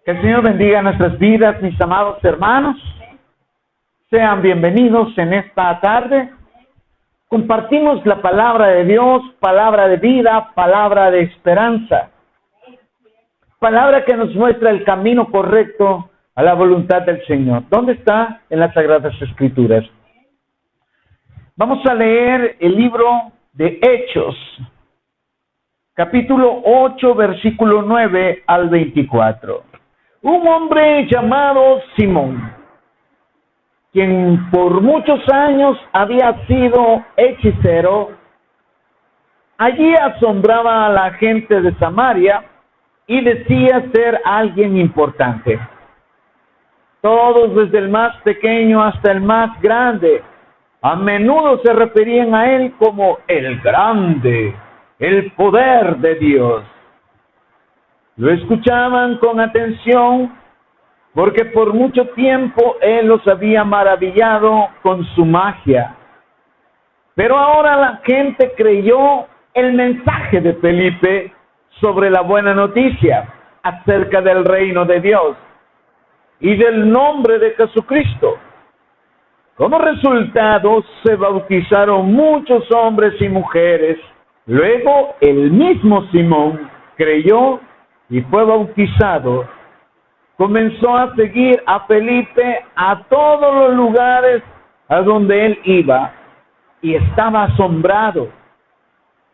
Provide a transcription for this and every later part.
Que el Señor bendiga nuestras vidas, mis amados hermanos. Sean bienvenidos en esta tarde. Compartimos la palabra de Dios, palabra de vida, palabra de esperanza. Palabra que nos muestra el camino correcto a la voluntad del Señor. ¿Dónde está? En las Sagradas Escrituras. Vamos a leer el libro de Hechos, capítulo 8, versículo 9 al 24. Un hombre llamado Simón, quien por muchos años había sido hechicero, allí asombraba a la gente de Samaria y decía ser alguien importante. Todos, desde el más pequeño hasta el más grande, a menudo se referían a él como el grande, el poder de Dios. Lo escuchaban con atención porque por mucho tiempo él los había maravillado con su magia. Pero ahora la gente creyó el mensaje de Felipe sobre la buena noticia acerca del reino de Dios y del nombre de Jesucristo. Como resultado, se bautizaron muchos hombres y mujeres. Luego, el mismo Simón creyó y fue bautizado. Comenzó a seguir a Felipe a todos los lugares a donde él iba y estaba asombrado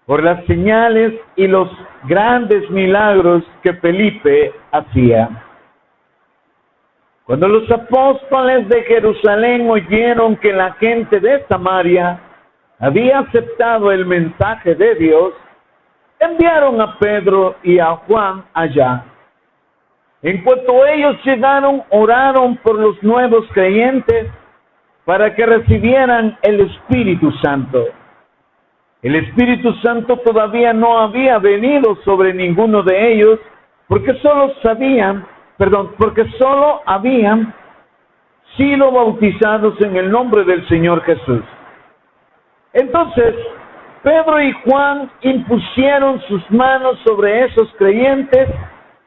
por las señales y los grandes milagros que Felipe hacía. Cuando los apóstoles de Jerusalén oyeron que la gente de Samaria había aceptado el mensaje de Dios, enviaron a Pedro y a Juan allá. En cuanto ellos llegaron, oraron por los nuevos creyentes para que recibieran el Espíritu Santo. El Espíritu Santo todavía no había venido sobre ninguno de ellos, porque solo habían sido bautizados en el nombre del Señor Jesús. Entonces, Pedro y Juan impusieron sus manos sobre esos creyentes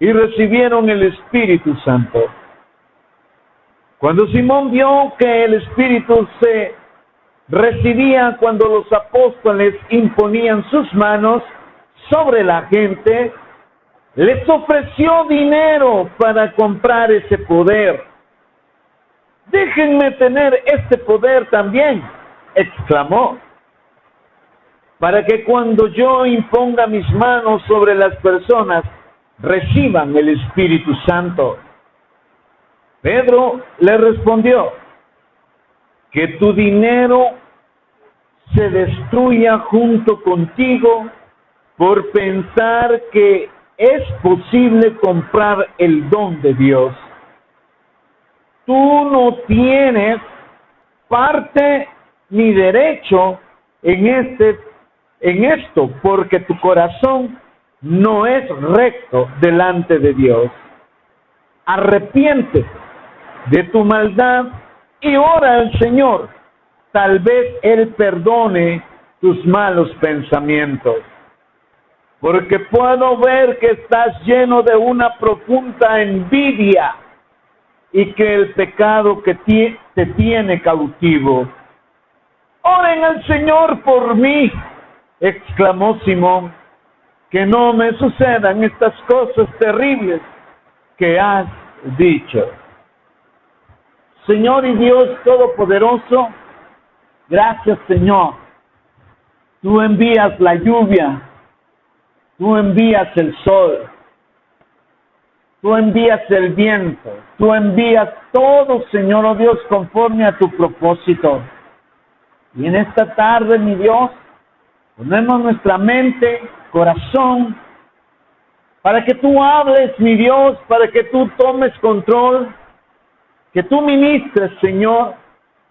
y recibieron el Espíritu Santo. Cuando Simón vio que el Espíritu se recibía cuando los apóstoles imponían sus manos sobre la gente, les ofreció dinero para comprar ese poder. «Déjenme tener este poder también», exclamó, «para que cuando yo imponga mis manos sobre las personas, reciban el Espíritu Santo». Pedro le respondió, «Que tu dinero se destruya junto contigo por pensar que es posible comprar el don de Dios. Tú no tienes parte ni derecho en esto, porque tu corazón no es recto delante de Dios. Arrepiéntete de tu maldad y ora al Señor. Tal vez Él perdone tus malos pensamientos. Porque puedo ver que estás lleno de una profunda envidia y que el pecado que te tiene cautivo. Oren al Señor por mí, exclamó Simón, que no me sucedan estas cosas terribles que has dicho. Señor y Dios Todopoderoso, gracias, Señor. Tú envías la lluvia, tú envías el sol, tú envías el viento, tú envías todo, Señor, oh Dios, conforme a tu propósito. Y en esta tarde, mi Dios, ponemos nuestra mente, corazón, para que tú hables, mi Dios, para que tú tomes control, que tú ministres, Señor,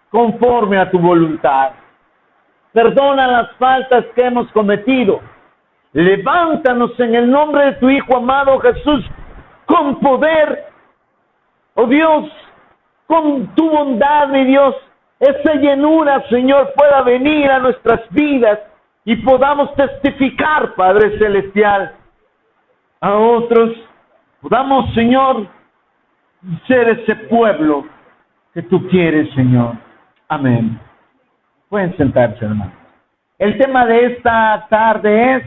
conforme a tu voluntad. Perdona las faltas que hemos cometido. Levántanos en el nombre de tu Hijo amado Jesús, con poder, oh Dios, con tu bondad, mi Dios, esa llenura, Señor, pueda venir a nuestras vidas y podamos testificar, Padre Celestial, a otros. Podamos, Señor, ser ese pueblo que tú quieres, Señor. Amén. Pueden sentarse, hermano. El tema de esta tarde es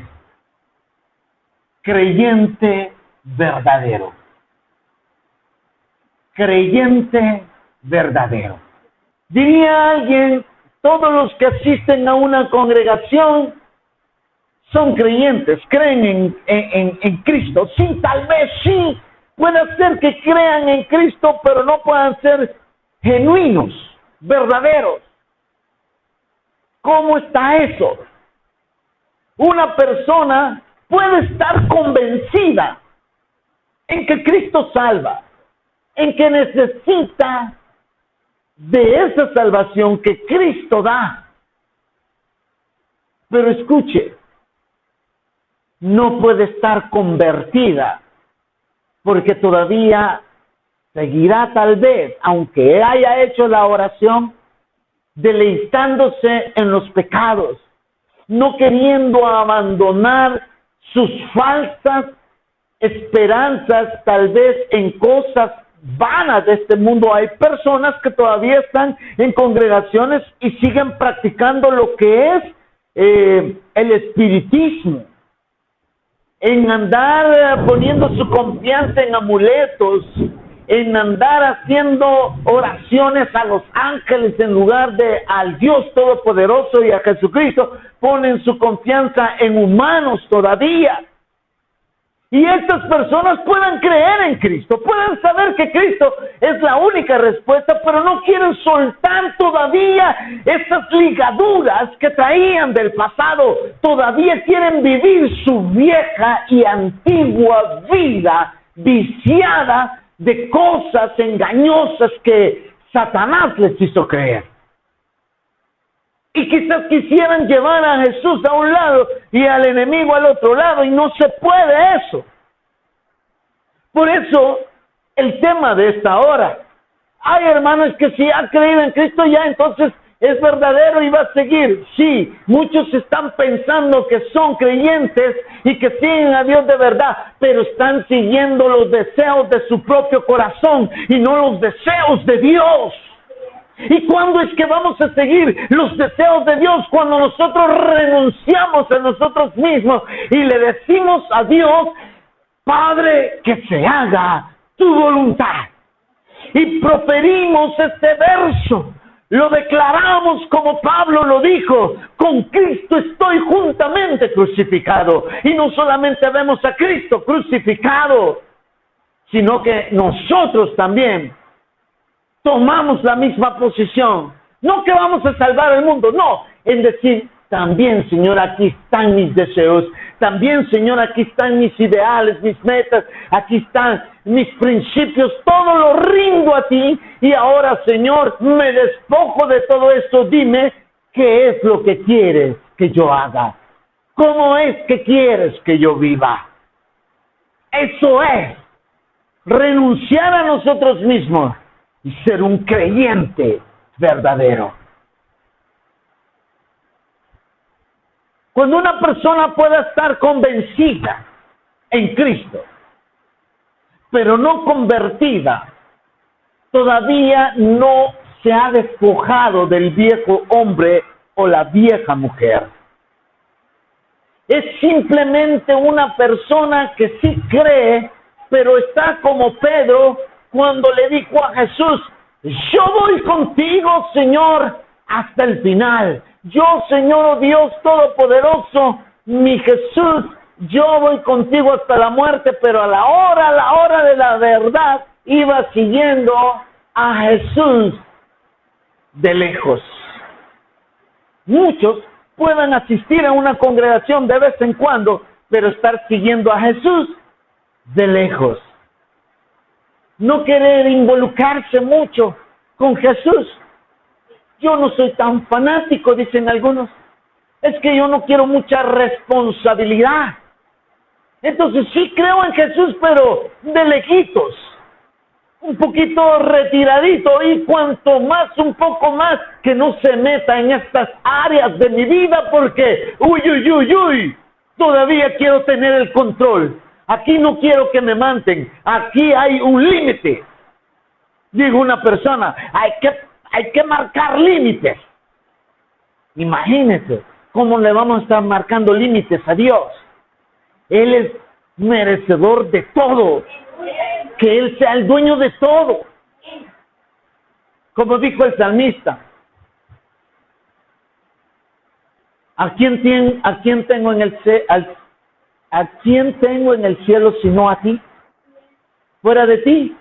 creyente verdadero. Creyente verdadero. Diría alguien, todos los que asisten a una congregación son creyentes, creen en Cristo. Sí, tal vez sí, puede ser que crean en Cristo, pero no puedan ser genuinos, verdaderos. ¿Cómo está eso? Una persona puede estar convencida en que Cristo salva, en que necesita de esa salvación que Cristo da. Pero escuche, no puede estar convertida, porque todavía seguirá tal vez, aunque haya hecho la oración, deleitándose en los pecados, no queriendo abandonar sus falsas esperanzas, tal vez en cosas vanas de este mundo. Hay personas que todavía están en congregaciones y siguen practicando lo que es el espiritismo, en andar poniendo su confianza en amuletos, en andar haciendo oraciones a los ángeles en lugar de al Dios Todopoderoso y a Jesucristo. Ponen su confianza en humanos todavía. Y estas personas pueden creer en Cristo, pueden saber que Cristo es la única respuesta, pero no quieren soltar todavía esas ligaduras que traían del pasado. Todavía quieren vivir su vieja y antigua vida viciada de cosas engañosas que Satanás les hizo creer. Y quizás quisieran llevar a Jesús a un lado y al enemigo al otro lado, y no se puede eso. Por eso, el tema de esta hora. Hay hermanos que si ha creído en Cristo ya, entonces es verdadero y va a seguir. Sí, muchos están pensando que son creyentes y que siguen a Dios de verdad, pero están siguiendo los deseos de su propio corazón y no los deseos de Dios. ¿Y cuándo es que vamos a seguir los deseos de Dios? Cuando nosotros renunciamos a nosotros mismos y le decimos a Dios: Padre, que se haga tu voluntad. Y proferimos este verso, lo declaramos como Pablo lo dijo: con Cristo estoy juntamente crucificado. Y no solamente vemos a Cristo crucificado, sino que nosotros también tomamos la misma posición. No que vamos a salvar el mundo, no, en decir: también, Señor, aquí están mis deseos, también, Señor, aquí están mis ideales, mis metas, aquí están mis principios, todo lo rindo a ti, y ahora, Señor, me despojo de todo esto. Dime qué es lo que quieres que yo haga, cómo es que quieres que yo viva. Eso es renunciar a nosotros mismos y ser un creyente verdadero. Cuando una persona pueda estar convencida en Cristo, pero no convertida, todavía no se ha despojado del viejo hombre o la vieja mujer. Es simplemente una persona que sí cree, pero está como Pedro cuando le dijo a Jesús: yo voy contigo, Señor, hasta el final. Yo, Señor Dios Todopoderoso, mi Jesús, yo voy contigo hasta la muerte. Pero a la hora de la verdad, iba siguiendo a Jesús de lejos. Muchos pueden asistir a una congregación de vez en cuando, pero estar siguiendo a Jesús de lejos. No querer involucrarse mucho con Jesús. Yo no soy tan fanático, dicen algunos. Es que yo no quiero mucha responsabilidad. Entonces sí creo en Jesús, pero de lejitos, un poquito retiradito, y cuanto más, un poco más, que no se meta en estas áreas de mi vida, porque todavía quiero tener el control. Aquí no quiero que me maten. Aquí hay un límite. Dijo una persona, hay que marcar límites. Imagínense, ¿cómo le vamos a estar marcando límites a Dios? Él es merecedor de todo. Que Él sea el dueño de todo. Como dijo el salmista, ¿a quién tengo en el cielo sino a ti? Fuera de ti,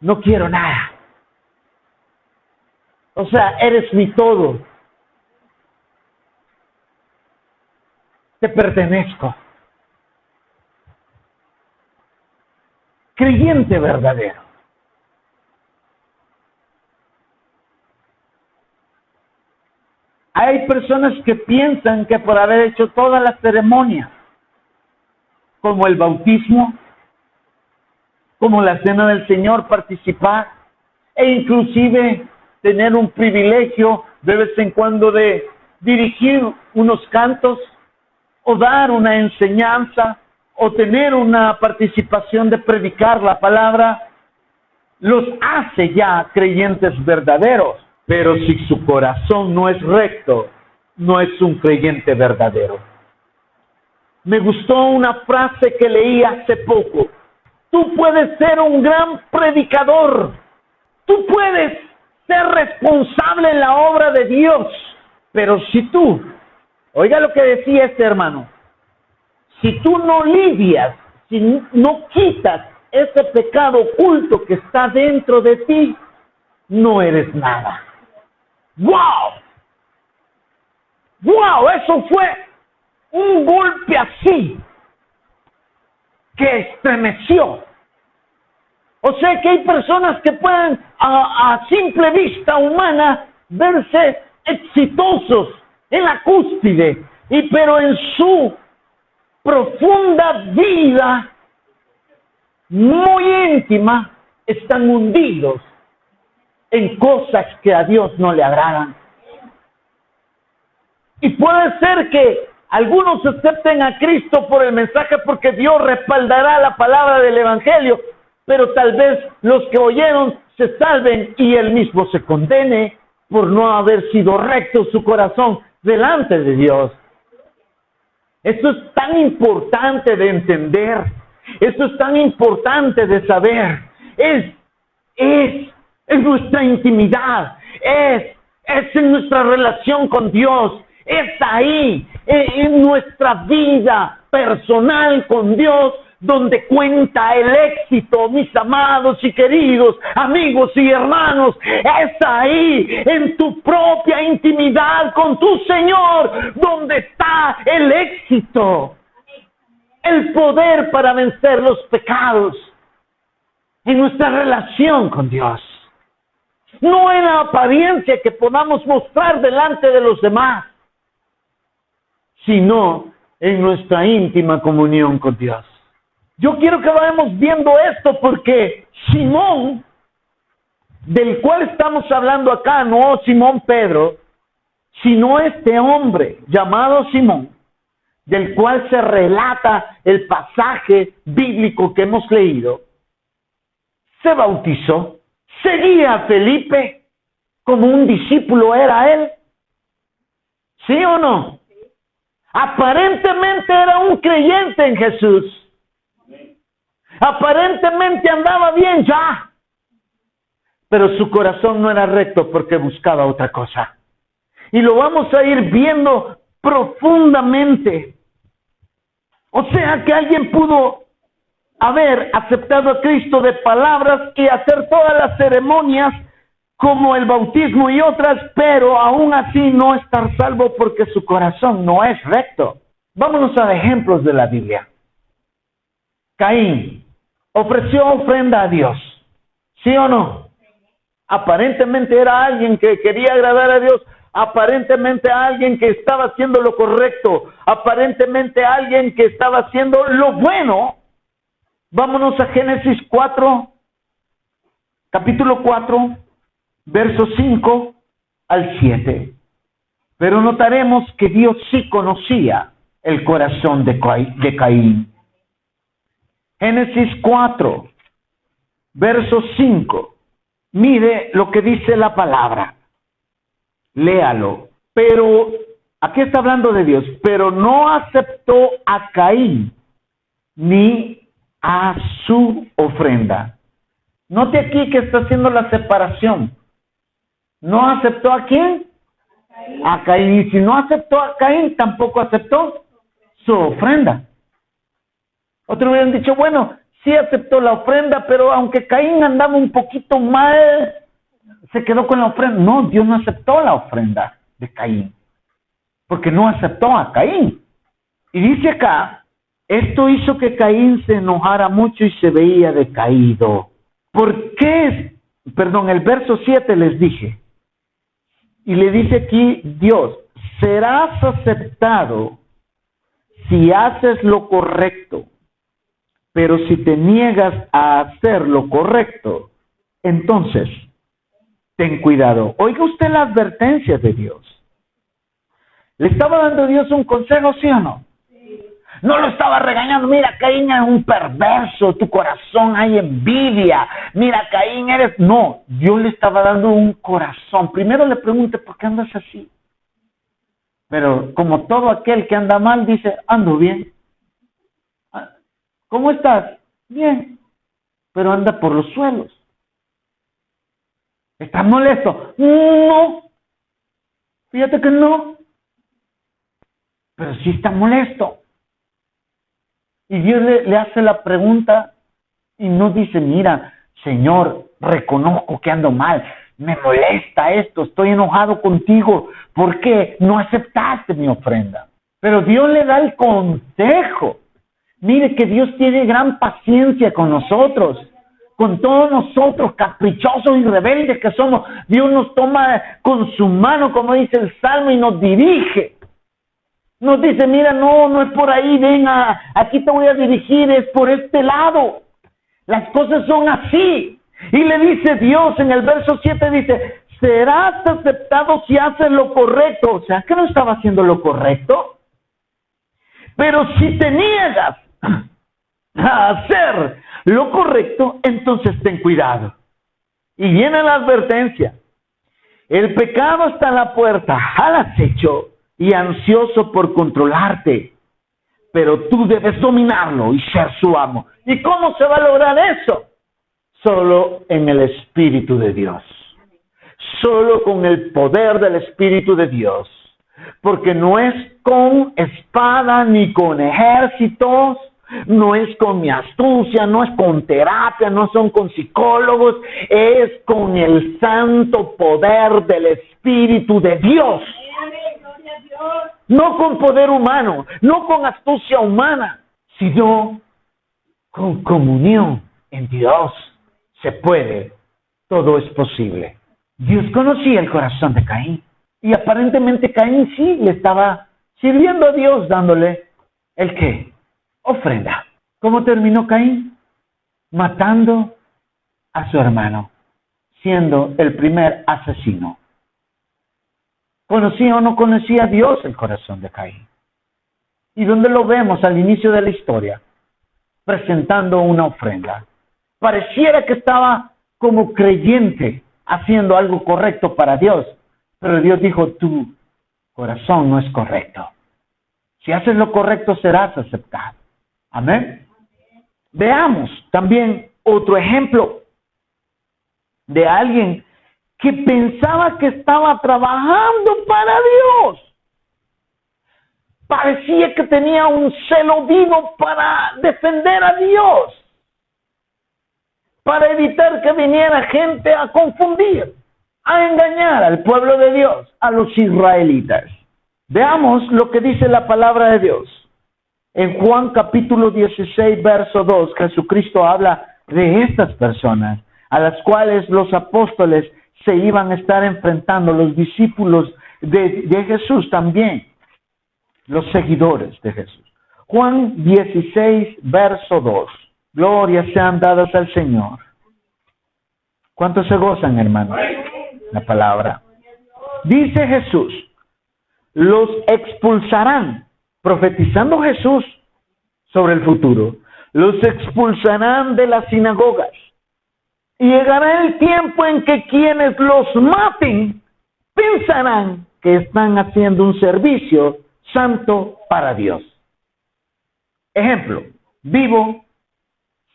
no quiero nada. O sea, eres mi todo. Te pertenezco. Creyente verdadero. Hay personas que piensan que por haber hecho todas las ceremonias, como el bautismo, como la cena del Señor, participar, e inclusive tener un privilegio de vez en cuando de dirigir unos cantos, o dar una enseñanza, o tener una participación de predicar la palabra, los hace ya creyentes verdaderos. Pero si su corazón no es recto, no es un creyente verdadero. Me gustó una frase que leí hace poco. Tú puedes ser un gran predicador. Tú puedes ser responsable en la obra de Dios. Pero si tú, oiga lo que decía este hermano, si tú no lidias, si no quitas ese pecado oculto que está dentro de ti, no eres nada. ¡Wow! ¡Wow! Eso fue un golpe así que estremeció. O sea que hay personas que pueden a simple vista humana verse exitosos en la cúspide, pero en su profunda vida muy íntima están hundidos en cosas que a Dios no le agradan. Y puede ser que algunos acepten a Cristo por el mensaje porque Dios respaldará la palabra del Evangelio, pero tal vez los que oyeron se salven y él mismo se condene por no haber sido recto su corazón delante de Dios. Esto es tan importante de entender, esto es tan importante de saber, es nuestra intimidad, es en nuestra relación con Dios, es ahí, en nuestra vida personal con Dios, donde cuenta el éxito, mis amados y queridos amigos y hermanos. Es ahí, en tu propia intimidad con tu Señor, donde está el éxito, el poder para vencer los pecados, en nuestra relación con Dios. No en la apariencia que podamos mostrar delante de los demás, sino en nuestra íntima comunión con Dios. Yo quiero que vayamos viendo esto porque Simón, del cual estamos hablando acá, no Simón Pedro, sino este hombre llamado Simón, del cual se relata el pasaje bíblico que hemos leído, se bautizó, seguía a Felipe como un discípulo era él. ¿Sí o no? Aparentemente era un creyente en Jesús. Aparentemente andaba bien ya. Pero su corazón no era recto porque buscaba otra cosa. Y lo vamos a ir viendo profundamente. O sea que alguien pudo haber aceptado a Cristo de palabras y hacer todas las ceremonias como el bautismo y otras, pero aún así no estar salvo porque su corazón no es recto. Vámonos a ejemplos de la Biblia. Caín ofreció ofrenda a Dios, ¿sí o no? Aparentemente era alguien que quería agradar a Dios, aparentemente alguien que estaba haciendo lo correcto, aparentemente alguien que estaba haciendo lo bueno. Vámonos a Génesis 4, capítulo 4, versos 5 al 7. Pero notaremos que Dios sí conocía el corazón de Caín. Génesis 4, verso 5. Mire lo que dice la palabra. Léalo. Pero, aquí está hablando de Dios, pero no aceptó a Caín ni a su ofrenda. Note aquí que está haciendo la separación. ¿No aceptó a quién? A Caín. Y si no aceptó a Caín, tampoco aceptó su ofrenda. Otros hubieran dicho, bueno, sí aceptó la ofrenda, pero aunque Caín andaba un poquito mal, se quedó con la ofrenda. No, Dios no aceptó la ofrenda de Caín, porque no aceptó a Caín. Y dice acá, esto hizo que Caín se enojara mucho y se veía decaído. ¿Por qué? Perdón, el verso 7 les dije. Y le dice aquí Dios, serás aceptado si haces lo correcto, pero si te niegas a hacer lo correcto, entonces ten cuidado. Oiga usted la advertencia de Dios. ¿Le estaba dando Dios un consejo, sí o no? No lo estaba regañando. Mira, Caín es un perverso, tu corazón hay envidia. Mira, Caín eres... No, Dios le estaba dando un corazón. Primero le pregunte, ¿por qué andas así? Pero como todo aquel que anda mal dice, ando bien. ¿Cómo estás? Bien. Pero anda por los suelos. ¿Estás molesto? No. Fíjate que no. Pero sí está molesto. Y Dios le hace la pregunta y no dice, mira, Señor, reconozco que ando mal, me molesta esto, estoy enojado contigo, ¿por qué no aceptaste mi ofrenda? Pero Dios le da el consejo. Mire que Dios tiene gran paciencia con nosotros, con todos nosotros, caprichosos y rebeldes que somos. Dios nos toma con su mano, como dice el Salmo, y nos dirige. Nos dice, mira, no es por ahí, ven, aquí te voy a dirigir, es por este lado. Las cosas son así. Y le dice Dios en el verso 7, dice, serás aceptado si haces lo correcto. O sea, que no estaba haciendo lo correcto. Pero si te niegas a hacer lo correcto, entonces ten cuidado. Y viene la advertencia. El pecado está a la puerta, al acecho y ansioso por controlarte, pero tú debes dominarlo y ser su amo. ¿Y cómo se va a lograr eso? Solo en el Espíritu de Dios, solo con el poder del Espíritu de Dios, porque no es con espada ni con ejércitos, no es con mi astucia, no es con terapia, no son con psicólogos, es con el santo poder del Espíritu de Dios. No con poder humano, no con astucia humana, sino con comunión en Dios. Se puede, todo es posible. Dios conocía el corazón de Caín y aparentemente Caín sí le estaba sirviendo a Dios, dándole ¿el qué? Ofrenda. ¿Cómo terminó Caín? Matando a su hermano, siendo el primer asesino. ¿Conocía o no conocía a Dios el corazón de Caín? ¿Y dónde lo vemos al inicio de la historia? Presentando una ofrenda. Pareciera que estaba como creyente haciendo algo correcto para Dios, pero Dios dijo, tu corazón no es correcto. Si haces lo correcto serás aceptado. Amén. Veamos también otro ejemplo de alguien que pensaba que estaba trabajando para Dios. Parecía que tenía un celo vivo para defender a Dios, para evitar que viniera gente a confundir, a engañar al pueblo de Dios, a los israelitas. Veamos lo que dice la palabra de Dios. En Juan capítulo 16, verso 2, Jesucristo habla de estas personas, a las cuales los apóstoles se iban a estar enfrentando, los discípulos de Jesús también, los seguidores de Jesús. Juan 16, verso 2. Glorias sean dadas al Señor. ¿Cuántos se gozan, hermanos? La palabra. Dice Jesús, los expulsarán, profetizando Jesús sobre el futuro. Los expulsarán de las sinagogas Y llegará el tiempo en que quienes los maten pensarán que están haciendo un servicio santo para Dios. Ejemplo vivo,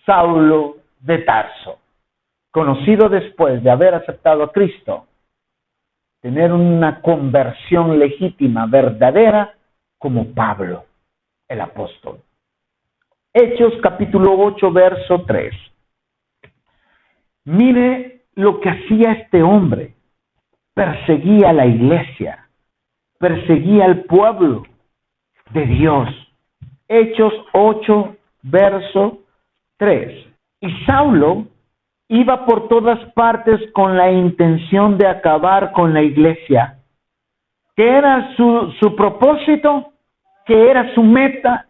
Saulo de Tarso, conocido después de haber aceptado a Cristo, tener una conversión legítima, verdadera, como Pablo, el apóstol. Hechos capítulo 8, verso 3. Mire lo que hacía este hombre. Perseguía a la iglesia, perseguía al pueblo de Dios. Hechos 8, verso 3. Y Saulo iba por todas partes con la intención de acabar con la iglesia. ¿Qué era su propósito? ¿Qué era su meta?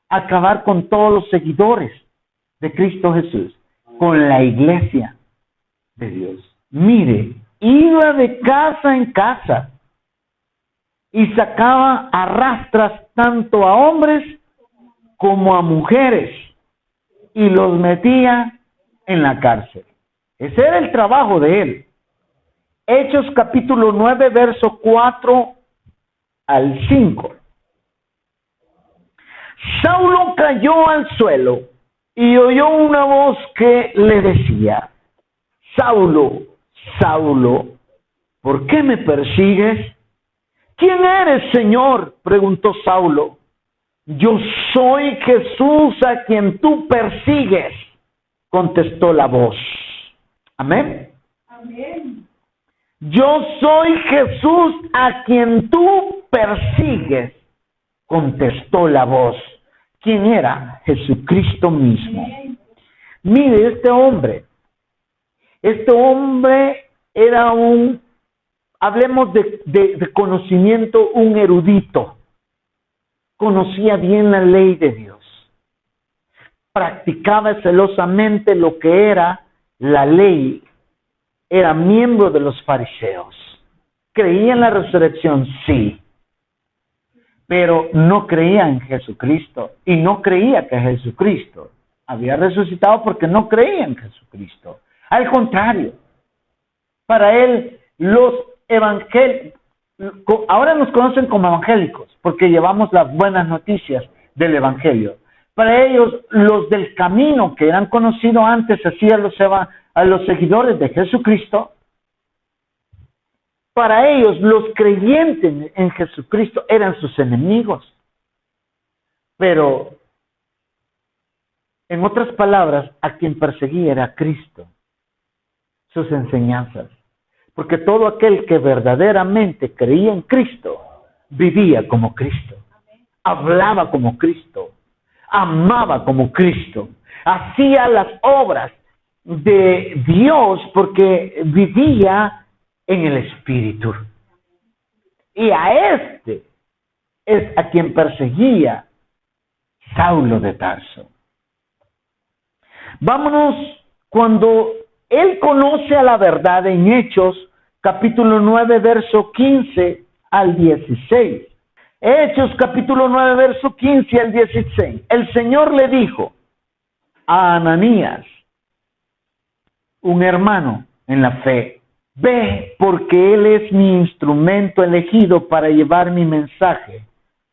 Acabar con todos los seguidores de Cristo Jesús, con la iglesia de Dios. Mire, iba de casa en casa y sacaba a rastras tanto a hombres como a mujeres y los metía en la cárcel. Ese era el trabajo de él. Hechos capítulo 9, verso 4 al 5. Saulo cayó al suelo y oyó una voz que le decía: Saulo, Saulo, ¿por qué me persigues? ¿Quién eres, Señor?, preguntó Saulo. Yo soy Jesús a quien tú persigues, contestó la voz. Amén. Amén. Yo soy Jesús a quien tú persigues, contestó la voz. ¿Quién era? Jesucristo mismo. Mire, este hombre era hablemos de conocimiento, un erudito. Conocía bien la ley de Dios. Practicaba celosamente lo que era la ley. Era miembro de los fariseos. ¿Creía en la resurrección? Sí. Pero no creía en Jesucristo. Y no creía que Jesucristo había resucitado porque no creía en Jesucristo. Al contrario, para él los evangélicos, ahora nos conocen como evangélicos porque llevamos las buenas noticias del evangelio. Para ellos, los del camino que eran conocidos antes así a los seguidores de Jesucristo, para ellos los creyentes en Jesucristo eran sus enemigos. Pero, en otras palabras, a quien perseguía era Cristo, sus enseñanzas. Porque todo aquel que verdaderamente creía en Cristo, vivía como Cristo, hablaba como Cristo, amaba como Cristo, hacía las obras de Dios porque vivía en el Espíritu. Y a este es a quien perseguía Saulo de Tarso. Vámonos cuando él conoce a la verdad en Hechos, capítulo 9, verso 15 al 16. Hechos, capítulo 9, verso 15 al 16. El Señor le dijo a Ananías, un hermano en la fe: ve, porque él es mi instrumento elegido para llevar mi mensaje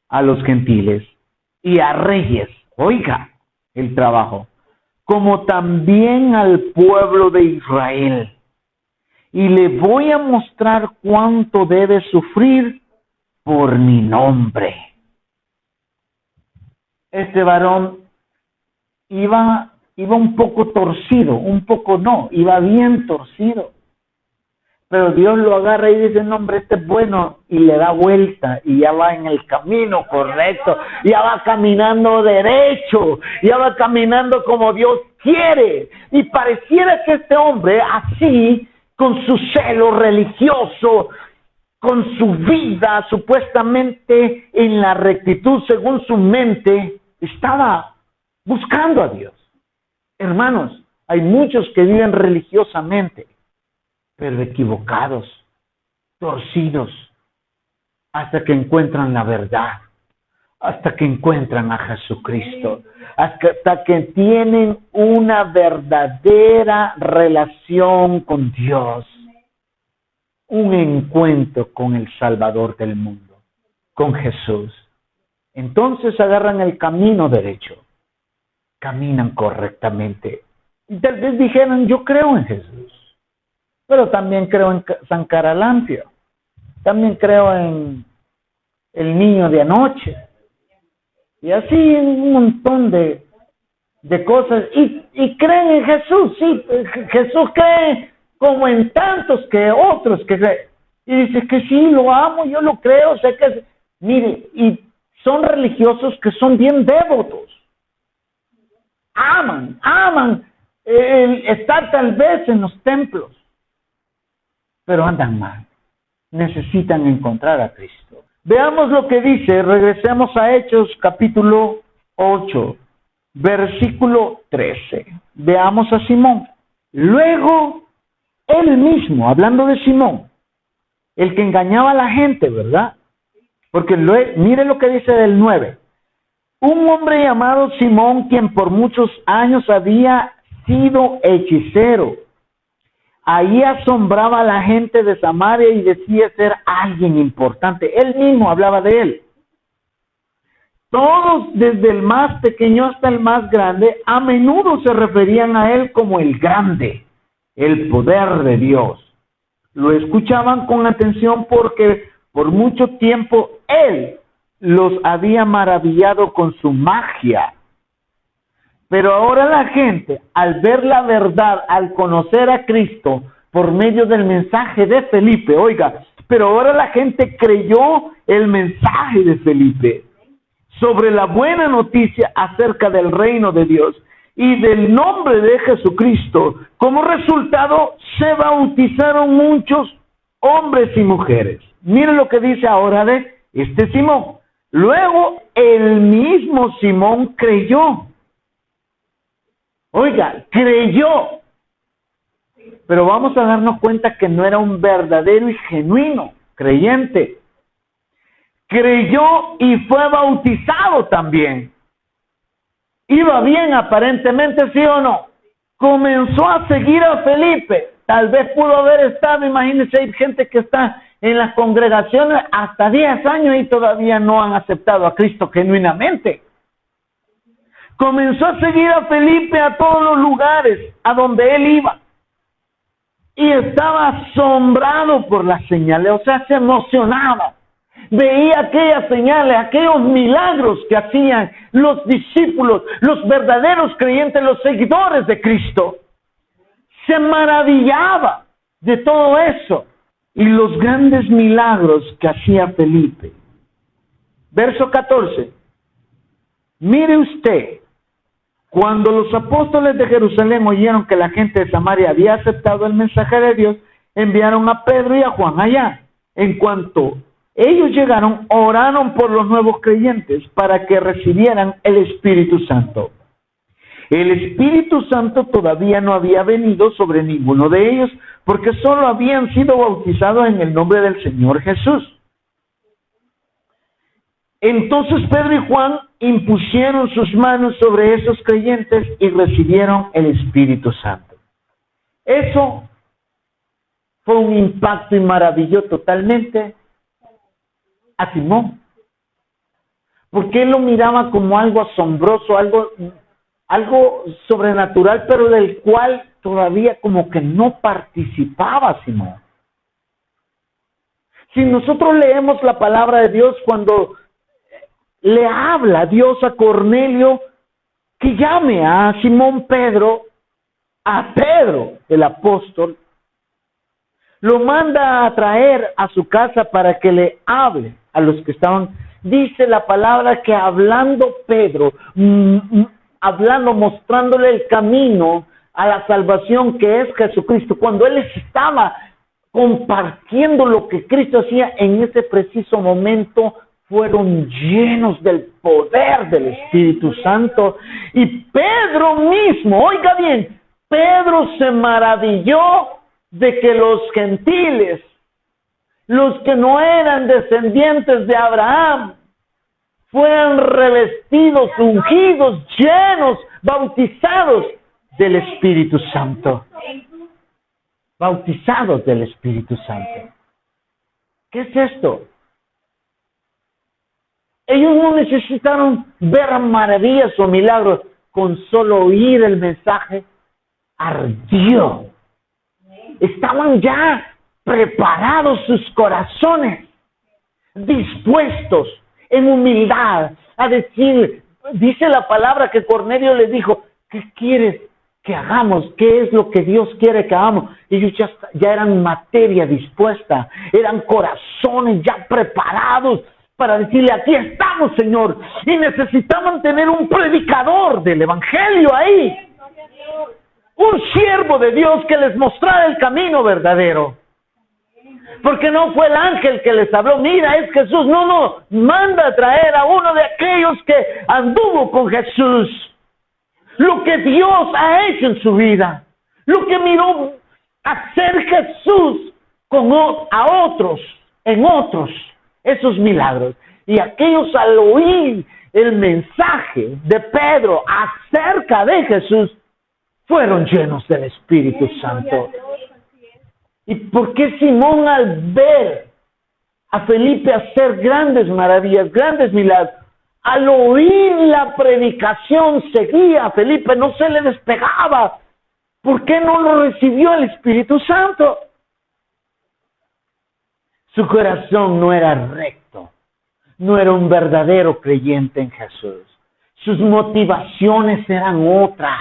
a los gentiles y a reyes. Oiga el trabajo. Como también al pueblo de Israel. Y le voy a mostrar cuánto debe sufrir por mi nombre. Este varón iba un poco torcido, iba bien torcido. Pero Dios lo agarra y dice: no, hombre, este es bueno, y le da vuelta, y ya va en el camino correcto, ya va caminando derecho, ya va caminando como Dios quiere. Y pareciera que este hombre, así, con su celo religioso, con su vida supuestamente en la rectitud según su mente, estaba buscando a Dios. Hermanos, hay muchos que viven religiosamente, pero equivocados, torcidos, hasta que encuentran la verdad, hasta que encuentran a Jesucristo, hasta que tienen una verdadera relación con Dios. Un encuentro con el Salvador del mundo, con Jesús. Entonces agarran el camino derecho, caminan correctamente. Y tal vez dijeran, yo creo en Jesús, pero también creo en San Caralampio, también creo en el niño de anoche, y así un montón de cosas, y creen en Jesús, sí, Jesús cree como en tantos que otros que creen, y dice que sí, lo amo, yo lo creo, sé que, mire, y son religiosos que son bien devotos, aman estar tal vez en los templos, pero andan mal, necesitan encontrar a Cristo. Veamos lo que dice, regresemos a Hechos capítulo 8, versículo 13. Veamos a Simón. Luego, él mismo, hablando de Simón, el que engañaba a la gente, ¿verdad? Porque mire lo que dice del 9. Un hombre llamado Simón, quien por muchos años había sido hechicero. Ahí asombraba a la gente de Samaria y decía ser alguien importante. Él mismo hablaba de él. Todos, desde el más pequeño hasta el más grande, a menudo se referían a él como el grande, el poder de Dios. Lo escuchaban con atención porque por mucho tiempo él los había maravillado con su magia. Pero ahora la gente, al ver la verdad, al conocer a Cristo por medio del mensaje de Felipe, oiga, pero ahora la gente creyó el mensaje de Felipe sobre la buena noticia acerca del reino de Dios y del nombre de Jesucristo. Como resultado, se bautizaron muchos hombres y mujeres. Miren lo que dice ahora de este Simón. Luego, el mismo Simón creyó. Oiga, creyó. Pero vamos a darnos cuenta que no era un verdadero y genuino creyente. Creyó y fue bautizado también. Iba bien aparentemente, ¿sí o no? Comenzó a seguir a Felipe. Tal vez pudo haber estado, imagínense, hay gente que está en las congregaciones hasta 10 años y todavía no han aceptado a Cristo genuinamente. Comenzó a seguir a Felipe a todos los lugares a donde él iba. Y estaba asombrado por las señales, o sea, se emocionaba. Veía aquellas señales, aquellos milagros que hacían los discípulos, los verdaderos creyentes, los seguidores de Cristo. Se maravillaba de todo eso y los grandes milagros que hacía Felipe. Verso 14. Mire usted, cuando los apóstoles de Jerusalén oyeron que la gente de Samaria había aceptado el mensaje de Dios, enviaron a Pedro y a Juan allá. En cuanto ellos llegaron, oraron por los nuevos creyentes para que recibieran el Espíritu Santo. El Espíritu Santo todavía no había venido sobre ninguno de ellos, porque solo habían sido bautizados en el nombre del Señor Jesús. Entonces Pedro y Juan impusieron sus manos sobre esos creyentes y recibieron el Espíritu Santo. Eso fue un impacto y maravilló totalmente a Simón, porque él lo miraba como algo asombroso, algo sobrenatural, pero del cual todavía como que no participaba Simón. Si nosotros leemos la palabra de Dios, cuando le habla Dios a Cornelio que llame a Simón Pedro, a Pedro el apóstol, lo manda a traer a su casa para que le hable a los que estaban. Dice la palabra que hablando Pedro, hablando, mostrándole el camino a la salvación que es Jesucristo, cuando él estaba compartiendo lo que Cristo hacía en ese preciso momento, fueron llenos del poder del Espíritu Santo. Y Pedro mismo, oiga bien, Pedro se maravilló de que los gentiles, los que no eran descendientes de Abraham, fueran revestidos, ungidos, llenos, bautizados del Espíritu Santo. Bautizados del Espíritu Santo. ¿Qué es esto? Ellos no necesitaron ver maravillas o milagros, con solo oír el mensaje, ardió. Estaban ya preparados sus corazones, dispuestos en humildad a decir, dice la palabra que Cornelio le dijo, ¿qué quieres que hagamos? ¿Qué es lo que Dios quiere que hagamos? Ellos ya eran materia dispuesta, eran corazones ya preparados para decirle, aquí estamos, Señor, y necesitaban tener un predicador del Evangelio ahí, un siervo de Dios que les mostrara el camino verdadero. Porque no fue el ángel que les habló, mira, es Jesús. No, manda a traer a uno de aquellos que anduvo con Jesús. Lo que Dios ha hecho en su vida, lo que miró hacer Jesús a otros, en otros, esos milagros. Y aquellos al oír el mensaje de Pedro acerca de Jesús, fueron llenos del Espíritu Santo. ¿Y por qué Simón, al ver a Felipe hacer grandes maravillas, grandes milagros, al oír la predicación seguía a Felipe, no se le despegaba? ¿Por qué no lo recibió el Espíritu Santo? Su corazón no era recto, no era un verdadero creyente en Jesús. Sus motivaciones eran otras.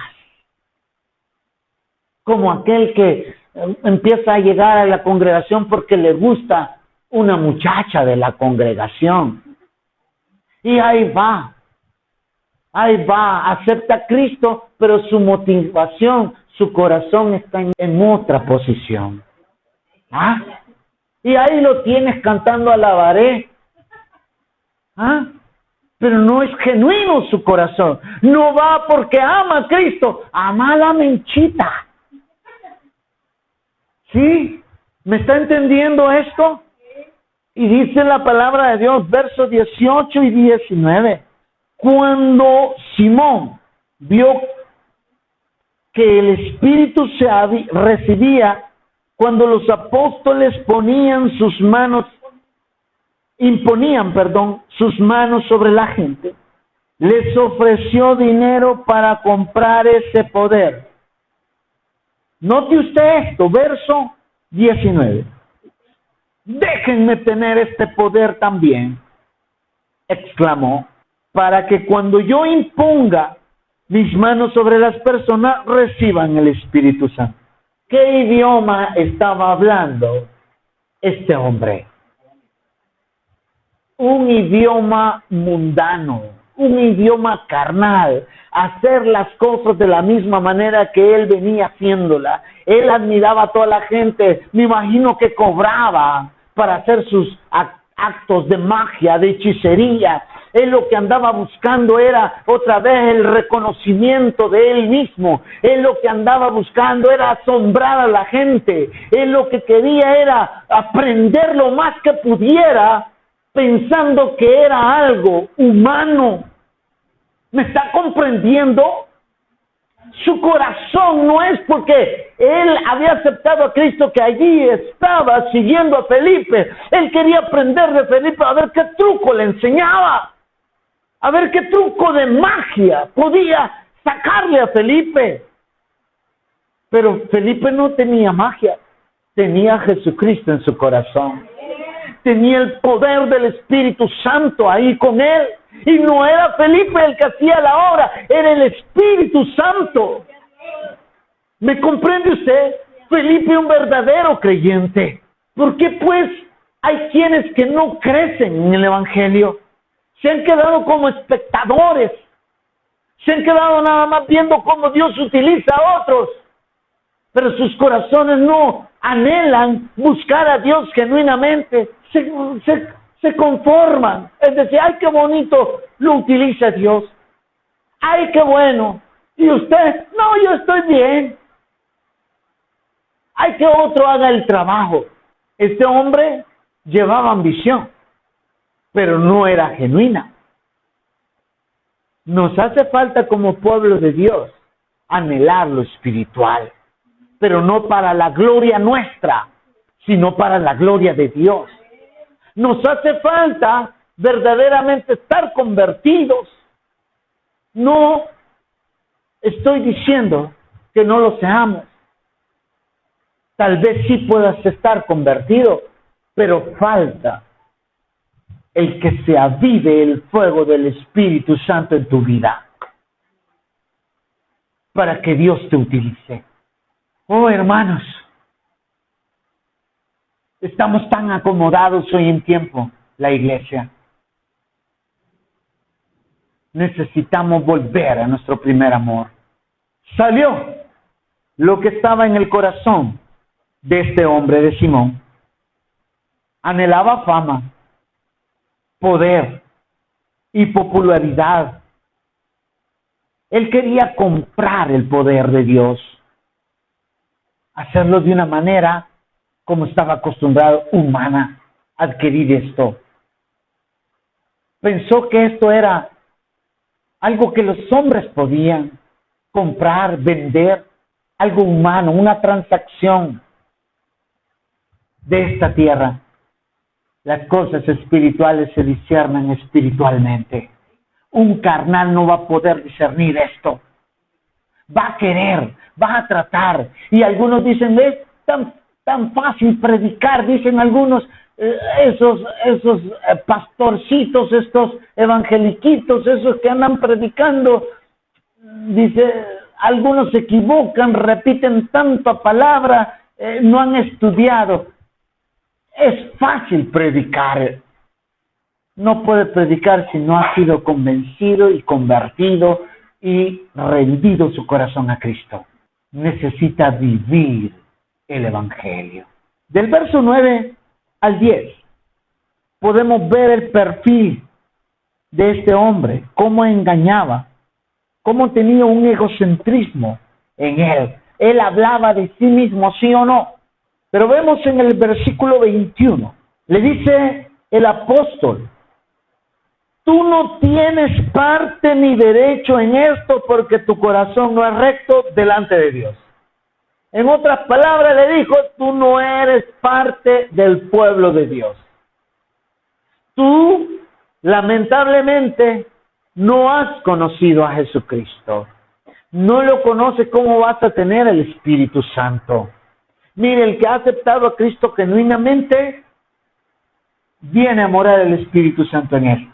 Como aquel que empieza a llegar a la congregación porque le gusta una muchacha de la congregación. Y ahí va, acepta a Cristo, pero su motivación, su corazón está en otra posición. ¿Ah? Y ahí lo tienes cantando alabaré. ¿Ah? Pero no es genuino su corazón. No va porque ama a Cristo, ama a la menchita. ¿Sí? ¿Me está entendiendo esto? Y dice la palabra de Dios, versos 18 y 19. Cuando Simón vio que el Espíritu se recibía, cuando los apóstoles imponían sus manos sobre la gente, les ofreció dinero para comprar ese poder. Note usted esto, verso 19. Déjenme tener este poder también, exclamó, para que cuando yo imponga mis manos sobre las personas reciban el Espíritu Santo. ¿Qué idioma estaba hablando este hombre? Un idioma mundano, un idioma carnal, hacer las cosas de la misma manera que él venía haciéndola. Él admiraba a toda la gente, me imagino que cobraba para hacer sus actos de magia, de hechicería. Él lo que andaba buscando era otra vez el reconocimiento de él mismo. Él lo que andaba buscando era asombrar a la gente. Él lo que quería era aprender lo más que pudiera, pensando que era algo humano. ¿Me está comprendiendo? Su corazón no es porque él había aceptado a Cristo que allí estaba siguiendo a Felipe. Él quería aprender de Felipe a ver qué truco le enseñaba. A ver qué truco de magia podía sacarle a Felipe. Pero Felipe no tenía magia. Tenía a Jesucristo en su corazón. Tenía el poder del Espíritu Santo ahí con él. Y no era Felipe el que hacía la obra, era el Espíritu Santo. ¿Me comprende usted? Felipe, un verdadero creyente. ¿Por qué pues hay quienes que no crecen en el Evangelio? Se han quedado como espectadores. Se han quedado nada más viendo cómo Dios utiliza a otros. Pero sus corazones no anhelan buscar a Dios genuinamente. Se conforman. Es decir, ay, qué bonito lo utiliza Dios. Ay, qué bueno. Y usted, no, yo estoy bien. Hay que otro haga el trabajo. Este hombre llevaba ambición, pero no era genuina. Nos hace falta como pueblo de Dios anhelar lo espiritual, pero no para la gloria nuestra, sino para la gloria de Dios. Nos hace falta verdaderamente estar convertidos. No estoy diciendo que no lo seamos. Tal vez sí puedas estar convertido, pero falta el que se avive el fuego del Espíritu Santo en tu vida para que Dios te utilice. Oh, hermanos, estamos tan acomodados hoy en tiempo, la iglesia. Necesitamos volver a nuestro primer amor. Salió lo que estaba en el corazón de este hombre, de Simón. Anhelaba fama, poder y popularidad. Él quería comprar el poder de Dios, hacerlo de una manera como estaba acostumbrado, humana, adquirir esto. Pensó que esto era algo que los hombres podían comprar, vender, algo humano, una transacción de esta tierra. Las cosas espirituales se disciernen espiritualmente. Un carnal no va a poder discernir esto. Va a querer, va a tratar. Y algunos dicen, es tan fácil predicar, dicen algunos, esos pastorcitos, estos evangeliquitos, esos que andan predicando. Dice, algunos se equivocan, repiten tanta palabra, no han estudiado. Es fácil predicar. No puede predicar si no ha sido convencido y convertido y rendido su corazón a Cristo. Necesita vivir el Evangelio. Del verso 9 al 10 podemos ver el perfil de este hombre, cómo engañaba, cómo tenía un egocentrismo en él. Él hablaba de sí mismo, sí o no. Pero vemos en el versículo 21, le dice el apóstol, tú no tienes parte ni derecho en esto porque tu corazón no es recto delante de Dios. En otras palabras le dijo, tú no eres parte del pueblo de Dios. Tú, lamentablemente, no has conocido a Jesucristo. No lo conoces, ¿cómo vas a tener el Espíritu Santo? Mire, el que ha aceptado a Cristo genuinamente, viene a morar el Espíritu Santo en él.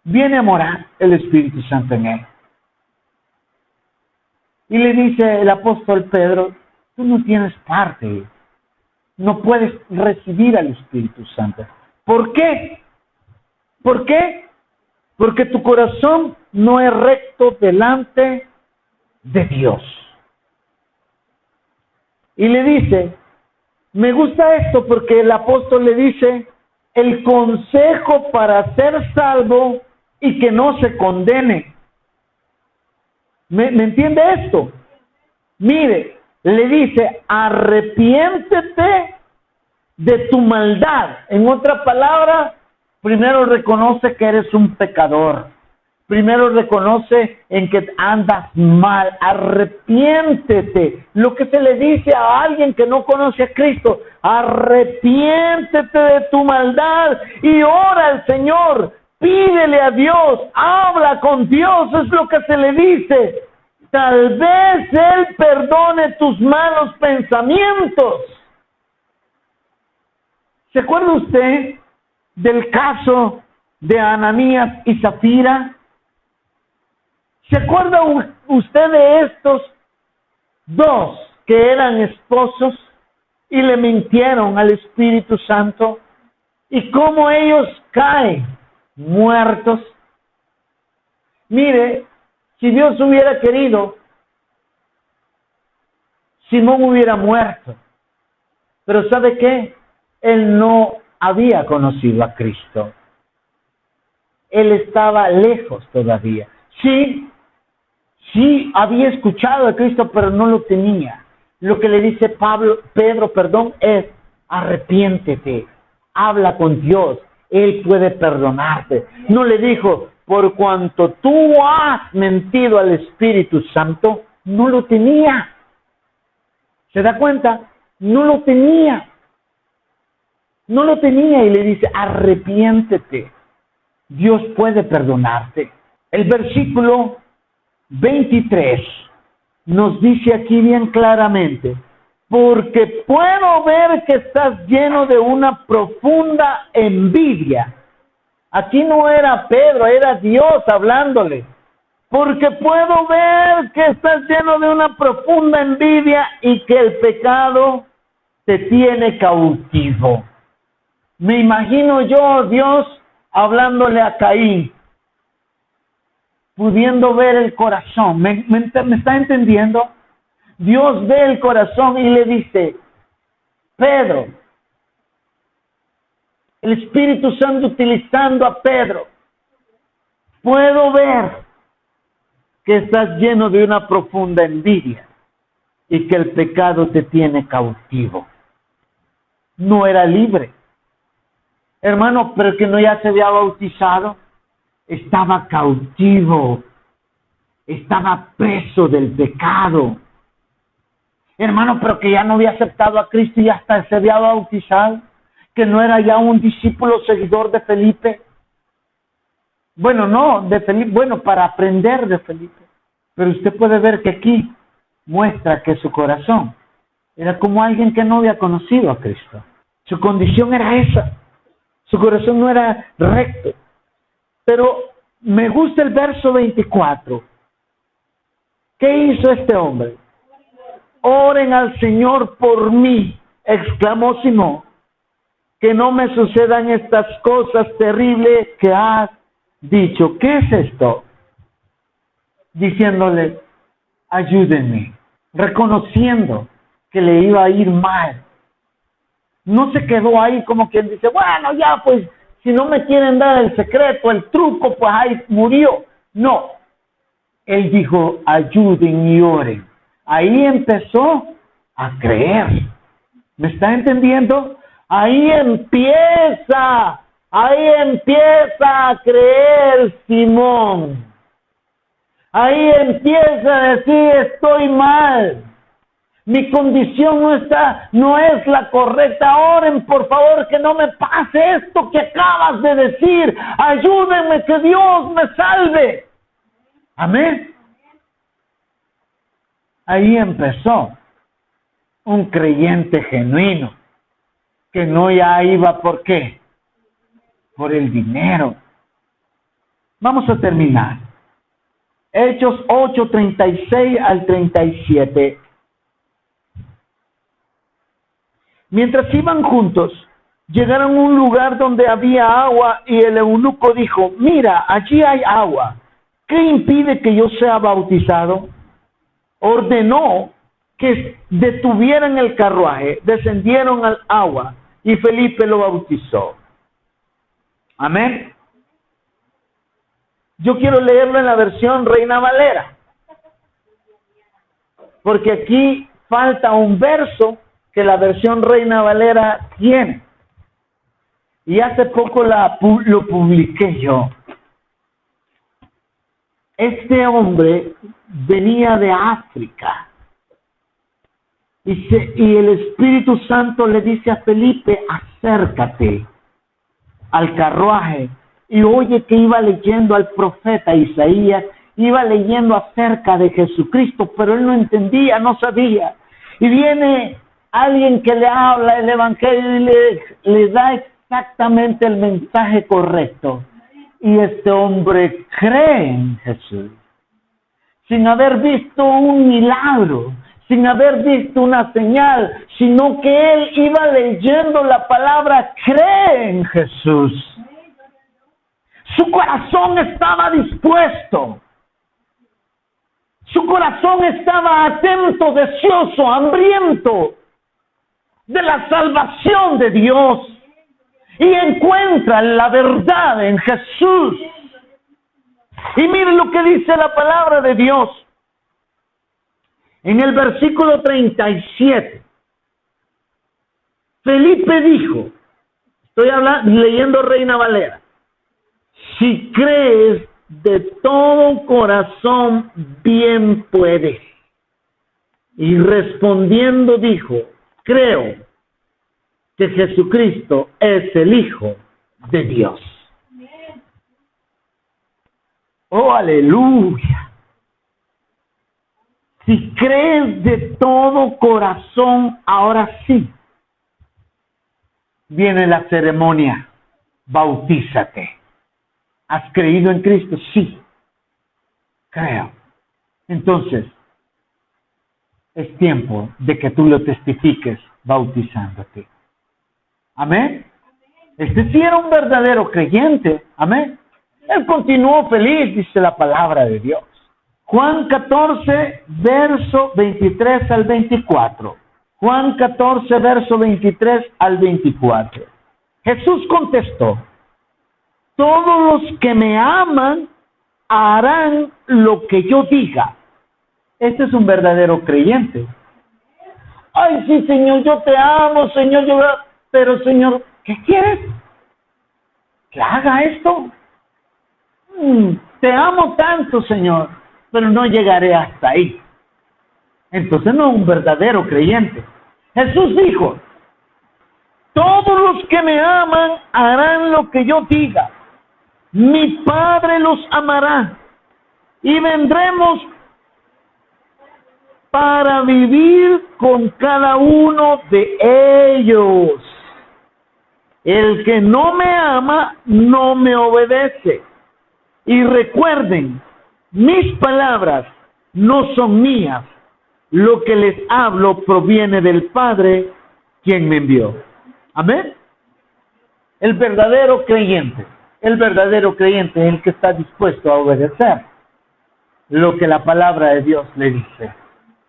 Viene a morar el Espíritu Santo en él. Y le dice el apóstol Pedro, tú no tienes parte, no puedes recibir al Espíritu Santo. ¿Por qué? ¿Por qué? Porque tu corazón no es recto delante de Dios. Y le dice, me gusta esto porque el apóstol le dice, el consejo para ser salvo y que no se condene. ¿Me entiende esto? Mire, le dice, arrepiéntete de tu maldad. En otra palabra, primero reconoce que eres un pecador. Primero reconoce en que andas mal, arrepiéntete. Lo que se le dice a alguien que no conoce a Cristo, arrepiéntete de tu maldad y ora al Señor, pídele a Dios, habla con Dios, es lo que se le dice. Tal vez Él perdone tus malos pensamientos. ¿Se acuerda usted del caso de Ananías y Zafira? ¿Se acuerda usted de estos dos que eran esposos y le mintieron al Espíritu Santo? ¿Y cómo ellos caen muertos? Mire, si Dios hubiera querido, Simón hubiera muerto. Pero ¿sabe qué? Él no había conocido a Cristo. Él estaba lejos todavía. Sí, había escuchado a Cristo, pero no lo tenía. Lo que le dice Pedro, es, arrepiéntete, habla con Dios, Él puede perdonarte. No le dijo, por cuanto tú has mentido al Espíritu Santo, no lo tenía. ¿Se da cuenta? No lo tenía. No lo tenía y le dice, arrepiéntete. Dios puede perdonarte. El versículo 23 nos dice aquí bien claramente, porque puedo ver que estás lleno de una profunda envidia. Aquí no era Pedro, era Dios hablándole. Porque puedo ver que estás lleno de una profunda envidia y que el pecado te tiene cautivo. Me imagino yo, Dios, hablándole a Caín, pudiendo ver el corazón. ¿Me está entendiendo? Dios ve el corazón y le dice, Pedro, el Espíritu Santo utilizando a Pedro, puedo ver que estás lleno de una profunda envidia y que el pecado te tiene cautivo. No era libre. Hermano, pero que no ya se había bautizado, estaba cautivo, estaba preso del pecado. Hermano, pero que ya no había aceptado a Cristo y hasta se había bautizado, que no era ya un discípulo seguidor de Felipe. Bueno, no, de Felipe, bueno, para aprender de Felipe. Pero usted puede ver que aquí muestra que su corazón era como alguien que no había conocido a Cristo. Su condición era esa. Su corazón no era recto. Pero me gusta el verso 24. ¿Qué hizo este hombre? Oren al Señor por mí, exclamó Simón, que no me sucedan estas cosas terribles que has dicho. ¿Qué es esto? Diciéndole, ayúdenme, reconociendo que le iba a ir mal. No se quedó ahí como quien dice, bueno, ya pues, si no me quieren dar el secreto, el truco, pues ahí murió. No, él dijo, ayuden y oren. Ahí empezó a creer. ¿Me está entendiendo? Ahí empieza a creer Simón. Ahí empieza a decir, estoy mal. Mi condición no es la correcta. Oren, por favor, que no me pase esto que acabas de decir. Ayúdenme, que Dios me salve. Amén. Ahí empezó un creyente genuino, que no ya iba, ¿por qué? Por el dinero. Vamos a terminar. Hechos 8, 36 al 37. Mientras iban juntos, llegaron a un lugar donde había agua y el eunuco dijo, mira, allí hay agua. ¿Qué impide que yo sea bautizado? Ordenó que detuvieran el carruaje, descendieron al agua y Felipe lo bautizó. Amén. Yo quiero leerlo en la versión Reina Valera, porque aquí falta un verso que la versión Reina Valera tiene. Y hace poco lo publiqué yo. Este hombre venía de África. Y el Espíritu Santo le dice a Felipe, acércate al carruaje. Y oye que iba leyendo al profeta Isaías, iba leyendo acerca de Jesucristo, pero él no entendía, no sabía. Y viene alguien que le habla el Evangelio y le da exactamente el mensaje correcto. Y este hombre cree en Jesús, sin haber visto un milagro, sin haber visto una señal, sino que él iba leyendo la palabra, cree en Jesús. Su corazón estaba dispuesto. Su corazón estaba atento, deseoso, hambriento de la salvación de Dios. Y encuentra la verdad en Jesús. Y miren lo que dice la palabra de Dios. En el versículo 37. Felipe dijo, estoy leyendo Reina Valera, si crees, de todo corazón, bien puede. Y respondiendo dijo, creo que Jesucristo es el Hijo de Dios. Oh, aleluya. Si crees de todo corazón, ahora sí, viene la ceremonia. Bautízate. ¿Has creído en Cristo? Sí. Creo. Entonces, es tiempo de que tú lo testifiques bautizándote. Amén. Este sí era un verdadero creyente. Amén. Él continuó feliz, dice la palabra de Dios. Juan 14, verso 23 al 24. Juan 14, verso 23 al 24. Jesús contestó, todos los que me aman harán lo que yo diga. Este es un verdadero creyente. Ay, sí, Señor, yo te amo, Señor, pero Señor, ¿qué quieres? ¿Que haga esto? Te amo tanto, Señor, pero no llegaré hasta ahí. Entonces no es un verdadero creyente. Jesús dijo, todos los que me aman harán lo que yo diga. Mi Padre los amará y vendremos para vivir con cada uno de ellos. El que no me ama no me obedece. Y recuerden, mis palabras no son mías. Lo que les hablo proviene del Padre, quien me envió. Amén. El verdadero creyente es el que está dispuesto a obedecer lo que la palabra de Dios le dice,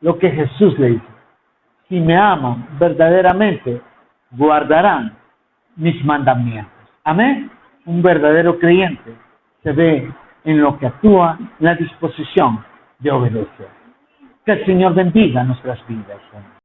lo que Jesús le dice. Si me aman verdaderamente, guardarán mis mandamientos. Amén. Un verdadero creyente se ve en lo que actúa, la disposición de obedecer. Que el Señor bendiga nuestras vidas.